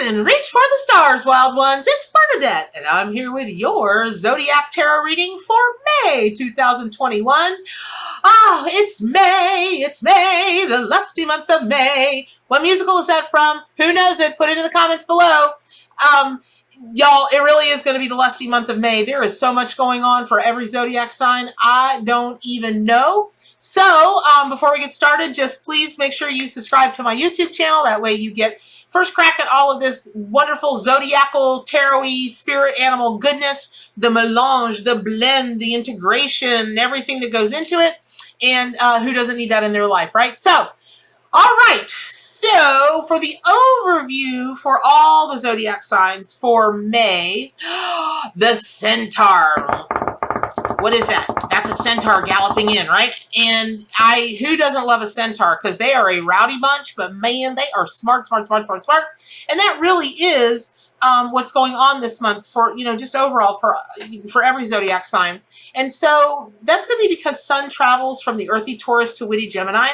and reach for the stars, wild ones. It's Bernadette, and I'm here with your Zodiac Tarot reading for May 2021. Oh, it's May, the lusty month of May. What musical is that from? Who knows it? Put it in the comments below. Y'all, it really is going to be the lusty month of May. There is so much going on for every Zodiac sign. I don't even know. So before we get started, just please make sure you subscribe to my YouTube channel. That way you get first crack at all of this wonderful zodiacal, tarot-y, spirit animal goodness, the melange, the blend, the integration, everything that goes into it. And who doesn't need that in their life, right? So, all right. So for the overview for all the zodiac signs for May, the Centaur. What is that? That's a centaur galloping in, right? And who doesn't love a centaur? Because they are a rowdy bunch, but man, they are smart. And that really is what's going on this month for, just overall for every zodiac sign. And so that's going to be because Sun travels from the earthy Taurus to witty Gemini.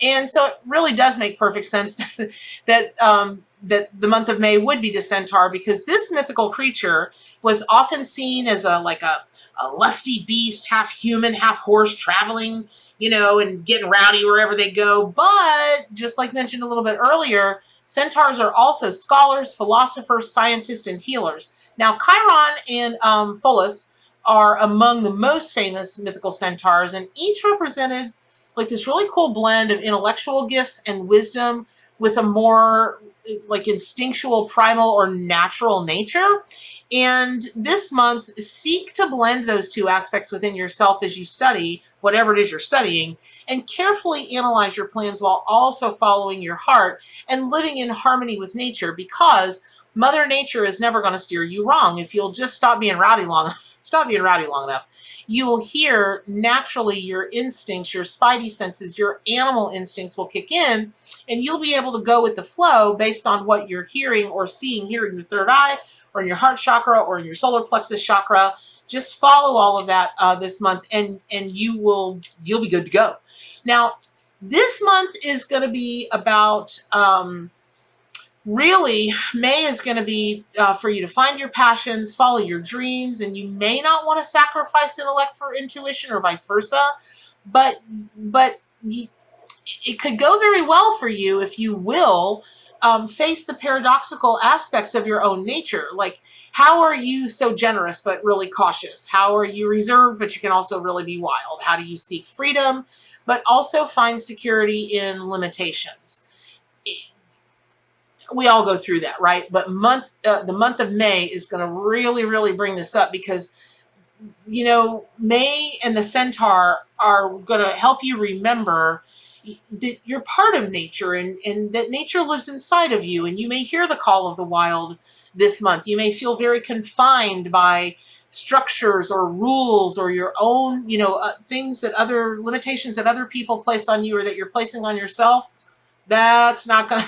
And so it really does make perfect sense that the month of May would be the Centaur, because this mythical creature was often seen as a lusty beast, half human, half horse, traveling, and getting rowdy wherever they go. But just like mentioned a little bit earlier, centaurs are also scholars, philosophers, scientists, and healers. Now, Chiron and Pholus are among the most famous mythical centaurs, and each represented like this really cool blend of intellectual gifts and wisdom with a more like instinctual, primal, or natural nature. And this month, seek to blend those two aspects within yourself as you study whatever it is you're studying, and carefully analyze your plans while also following your heart and living in harmony with nature, because Mother Nature is never going to steer you wrong. If you'll just stop being rowdy long enough, you will hear naturally your instincts, your spidey senses, your animal instincts will kick in, and you'll be able to go with the flow based on what you're hearing or seeing here in your third eye, or in your heart chakra, or in your solar plexus chakra. Just follow all of that this month, and you'll be good to go. Now, this month is going to be about really, May is going to be for you to find your passions, follow your dreams, and you may not want to sacrifice intellect for intuition or vice versa, but it could go very well for you if you will face the paradoxical aspects of your own nature. Like, how are you so generous but really cautious? How are you reserved but you can also really be wild? How do you seek freedom but also find security in limitations? We all go through that, right? But the month of May is going to really bring this up, because May and the Centaur are going to help you remember that you're part of nature, and that nature lives inside of you, and you may hear the call of the wild this month. You may feel very confined by structures or rules or your own, things limitations that other people place on you or that you're placing on yourself. That's not going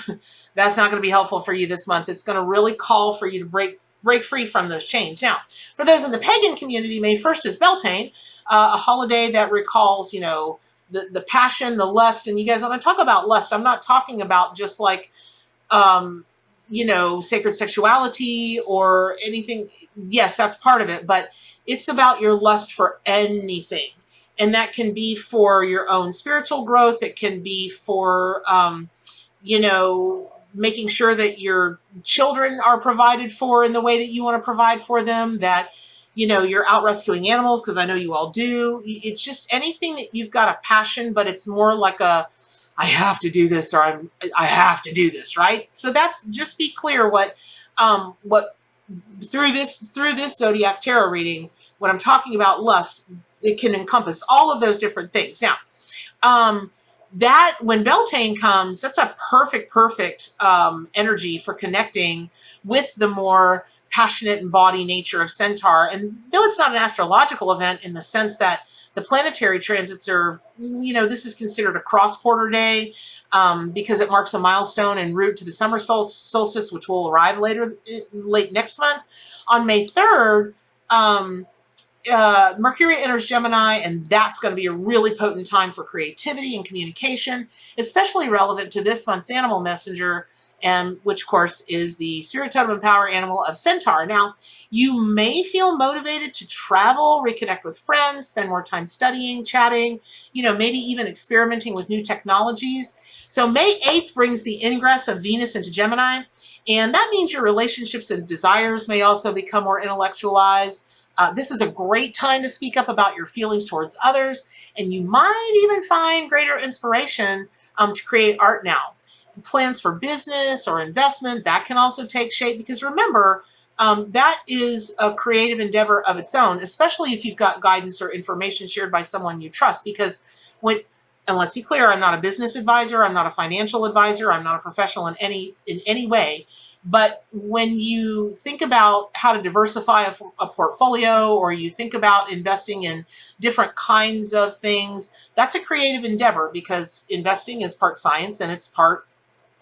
to be helpful for you this month. It's going to really call for you to break free from those chains. Now, for those in the pagan community, May 1st is Beltane, a holiday that recalls, the passion, the lust. And you guys, when I talk about lust, I'm not talking about just like, sacred sexuality or anything. Yes, that's part of it, but it's about your lust for anything. And that can be for your own spiritual growth. It can be for, making sure that your children are provided for in the way that you want to provide for them, that, you're out rescuing animals, because I know you all do. It's just anything that you've got a passion, but it's more like I have to do this, or I have to do this, right? So that's, just be clear what through this Zodiac Tarot reading, when I'm talking about lust, it can encompass all of those different things. Now, that when Beltane comes, that's a perfect energy for connecting with the more passionate and body nature of Centaur. And though it's not an astrological event in the sense that the planetary transits are, this is considered a cross-quarter day because it marks a milestone en route to the summer solstice, which will arrive late next month. On May 3rd, Mercury enters Gemini, and that's going to be a really potent time for creativity and communication, especially relevant to this month's animal messenger, and which of course is the spirit totem and power animal of Centaur. Now, you may feel motivated to travel, reconnect with friends, spend more time studying, chatting, maybe even experimenting with new technologies. So May 8th brings the ingress of Venus into Gemini, and that means your relationships and desires may also become more intellectualized. This is a great time to speak up about your feelings towards others, and you might even find greater inspiration to create art now. Plans for business or investment, that can also take shape, because remember, that is a creative endeavor of its own, especially if you've got guidance or information shared by someone you trust. Because and let's be clear, I'm not a business advisor, I'm not a financial advisor, I'm not a professional in any way. But when you think about how to diversify a portfolio, or you think about investing in different kinds of things, that's a creative endeavor, because investing is part science and it's part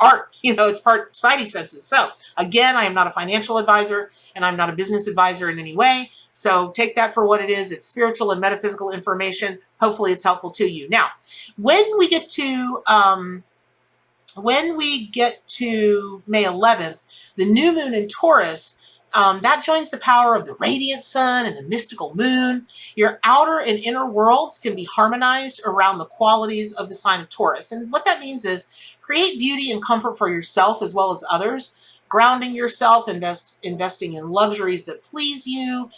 art, it's part spidey senses. So again, I am not a financial advisor and I'm not a business advisor in any way. So take that for what it is. It's spiritual and metaphysical information. Hopefully it's helpful to you. Now, when we get to May 11th, the new moon in Taurus, that joins the power of the radiant sun and the mystical moon. Your outer and inner worlds can be harmonized around the qualities of the sign of Taurus. And what that means is create beauty and comfort for yourself as well as others, grounding yourself, investing in luxuries that please you,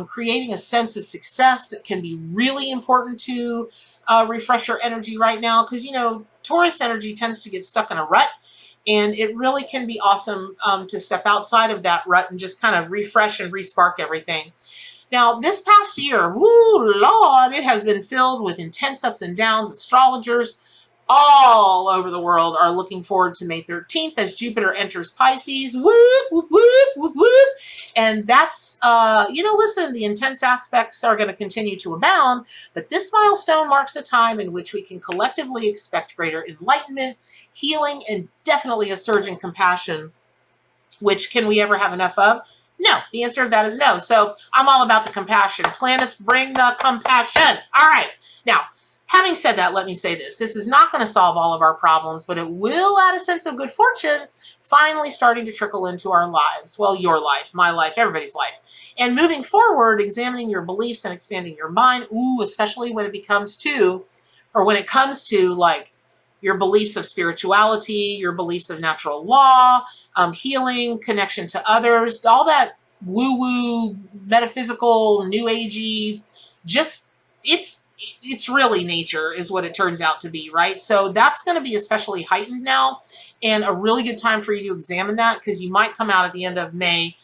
creating a sense of success that can be really important to refresh your energy right now. Because, Taurus energy tends to get stuck in a rut. And it really can be awesome to step outside of that rut and just kind of refresh and respark everything. Now, this past year, woo, Lord, it has been filled with intense ups and downs. Astrologers all over the world are looking forward to May 13th as Jupiter enters Pisces. Whoop, whoop, whoop, whoop, whoop. And that's, listen, the intense aspects are going to continue to abound, but this milestone marks a time in which we can collectively expect greater enlightenment, healing, and definitely a surge in compassion, which can we ever have enough of? No, the answer to that is no. So I'm all about the compassion. Planets, bring the compassion. All right. Now, having said that, let me say this. This is not going to solve all of our problems, but it will add a sense of good fortune finally starting to trickle into our lives. Well, your life, my life, everybody's life. And moving forward, examining your beliefs and expanding your mind, especially when it comes to like your beliefs of spirituality, your beliefs of natural law, healing, connection to others, all that woo-woo, metaphysical, new agey, just it's really nature is what it turns out to be, right? So that's going to be especially heightened now, and a really good time for you to examine that, because you might come out at the end of May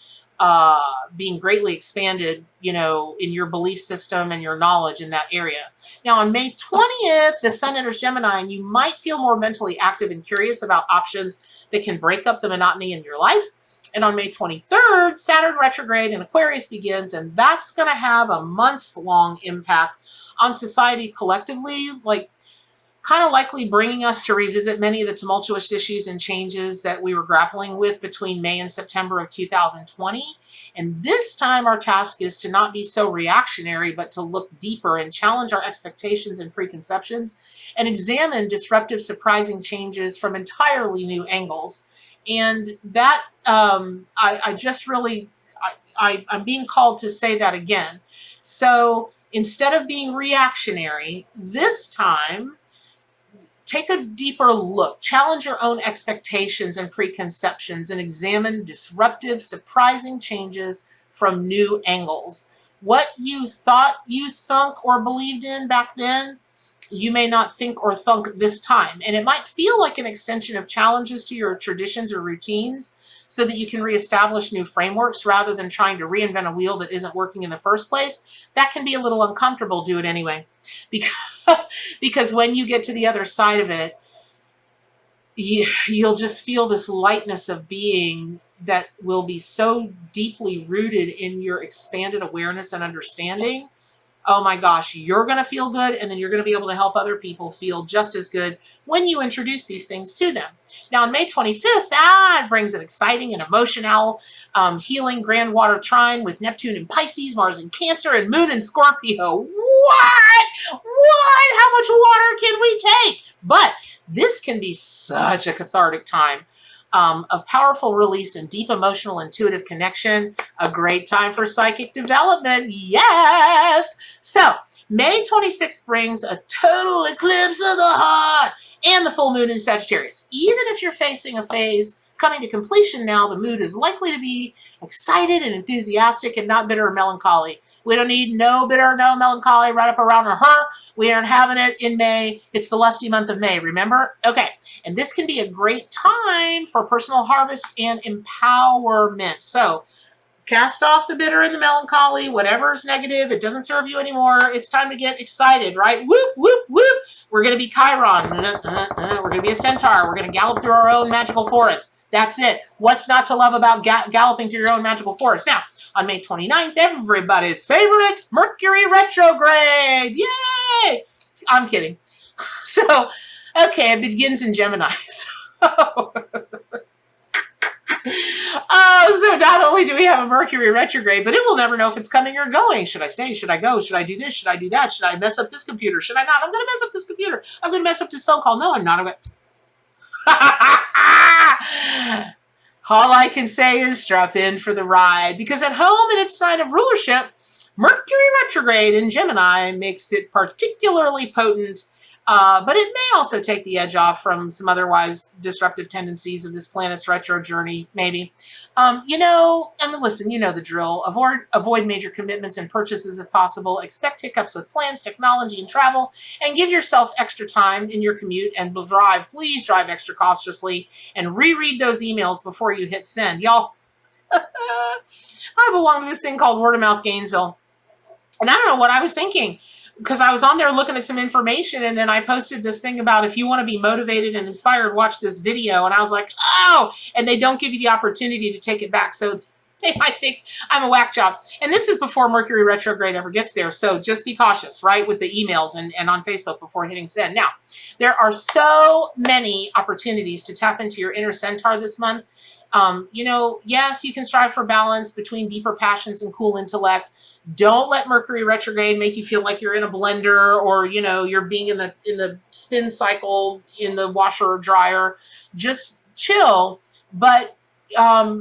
being greatly expanded, in your belief system and your knowledge in that area. Now, on May 20th, the sun enters Gemini, and you might feel more mentally active and curious about options that can break up the monotony in your life. And on May 23rd, Saturn retrograde in Aquarius begins, and that's going to have a months-long impact on society collectively, kind of likely bringing us to revisit many of the tumultuous issues and changes that we were grappling with between May and September of 2020. And this time our task is to not be so reactionary, but to look deeper and challenge our expectations and preconceptions and examine disruptive, surprising changes from entirely new angles. And that, I'm being called to say that again. So instead of being reactionary, this time, take a deeper look, challenge your own expectations and preconceptions, and examine disruptive, surprising changes from new angles. What you thought you thunk or believed in back then, you may not think or thunk this time. And it might feel like an extension of challenges to your traditions or routines so that you can reestablish new frameworks rather than trying to reinvent a wheel that isn't working in the first place. That can be a little uncomfortable. Do it anyway. Because when you get to the other side of it, you'll just feel this lightness of being that will be so deeply rooted in your expanded awareness and understanding. Oh my gosh, you're going to feel good, and then you're going to be able to help other people feel just as good when you introduce these things to them. Now, on May 25th, it brings an exciting and emotional, healing grand water trine with Neptune in Pisces, Mars in Cancer, and Moon in Scorpio. What? How much water can we take? But this can be such a cathartic time. of powerful release and deep emotional intuitive connection. A great time for psychic development. Yes. So May 26th brings a total eclipse of the heart and the full moon in Sagittarius. Even if you're facing a phase coming to completion now, the mood is likely to be excited and enthusiastic and not bitter or melancholy. We don't need no bitter, no melancholy right up around her. We aren't having it in May. It's the lusty month of May, remember? Okay, and this can be a great time for personal harvest and empowerment. So cast off the bitter and the melancholy, whatever is negative, it doesn't serve you anymore. It's time to get excited, right? Whoop, whoop, whoop. We're going to be Chiron. We're going to be a Centaur. We're going to gallop through our own magical forest. That's it. What's not to love about galloping through your own magical forest? Now, on May 29th, everybody's favorite, Mercury retrograde. Yay! I'm kidding. So, okay, it begins in Gemini. So not only do we have a Mercury retrograde, but it will never know if it's coming or going. Should I stay? Should I go? Should I do this? Should I do that? Should I mess up this computer? Should I not? I'm going to mess up this computer. I'm going to mess up this phone call. No, I'm not. All I can say is strap in for the ride, because at home in its sign of rulership, Mercury retrograde in Gemini makes it particularly potent, but it may also take the edge off from some otherwise disruptive tendencies of this planet's retro journey, maybe. Listen, you know the drill. Avoid major commitments and purchases if possible. Expect hiccups with plans, technology, and travel, and give yourself extra time in your commute and drive. Please drive extra cautiously and reread those emails before you hit send. Y'all, I belong to this thing called Word of Mouth Gainesville. And I don't know what I was thinking, because I was on there looking at some information, and then I posted this thing about if you want to be motivated and inspired, watch this video. And I was like, oh, and they don't give you the opportunity to take it back. So they might think I'm a whack job. And this is before Mercury retrograde ever gets there. So just be cautious, right, with the emails and on Facebook before hitting send. Now, there are so many opportunities to tap into your inner Centaur this month. Yes, you can strive for balance between deeper passions and cool intellect. Don't let Mercury retrograde make you feel like you're in a blender, or, you're being in the spin cycle in the washer or dryer. Just chill, but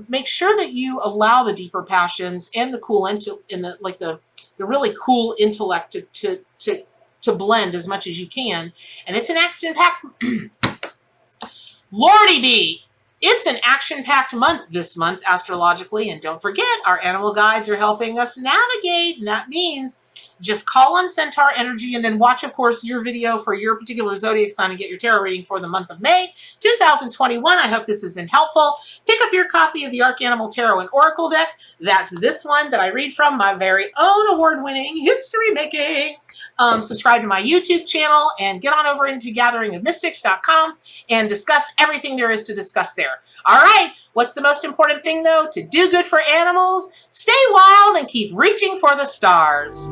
make sure that you allow the deeper passions and the cool the really cool intellect to blend as much as you can. And it's an action-packed Lordy bee. It's an action-packed month this month, astrologically, and don't forget, our animal guides are helping us navigate, and that means just call on Centaur energy and then watch, of course, your video for your particular zodiac sign and get your tarot reading for the month of May 2021. I hope this has been helpful. Pick up your copy of the Arcanimal Tarot and Oracle deck. That's this one that I read from, my very own award-winning history-making. Subscribe to my YouTube channel and get on over into gatheringofmystics.com and discuss everything there is to discuss there. All right, what's the most important thing, though? To do good for animals, stay wild, and keep reaching for the stars.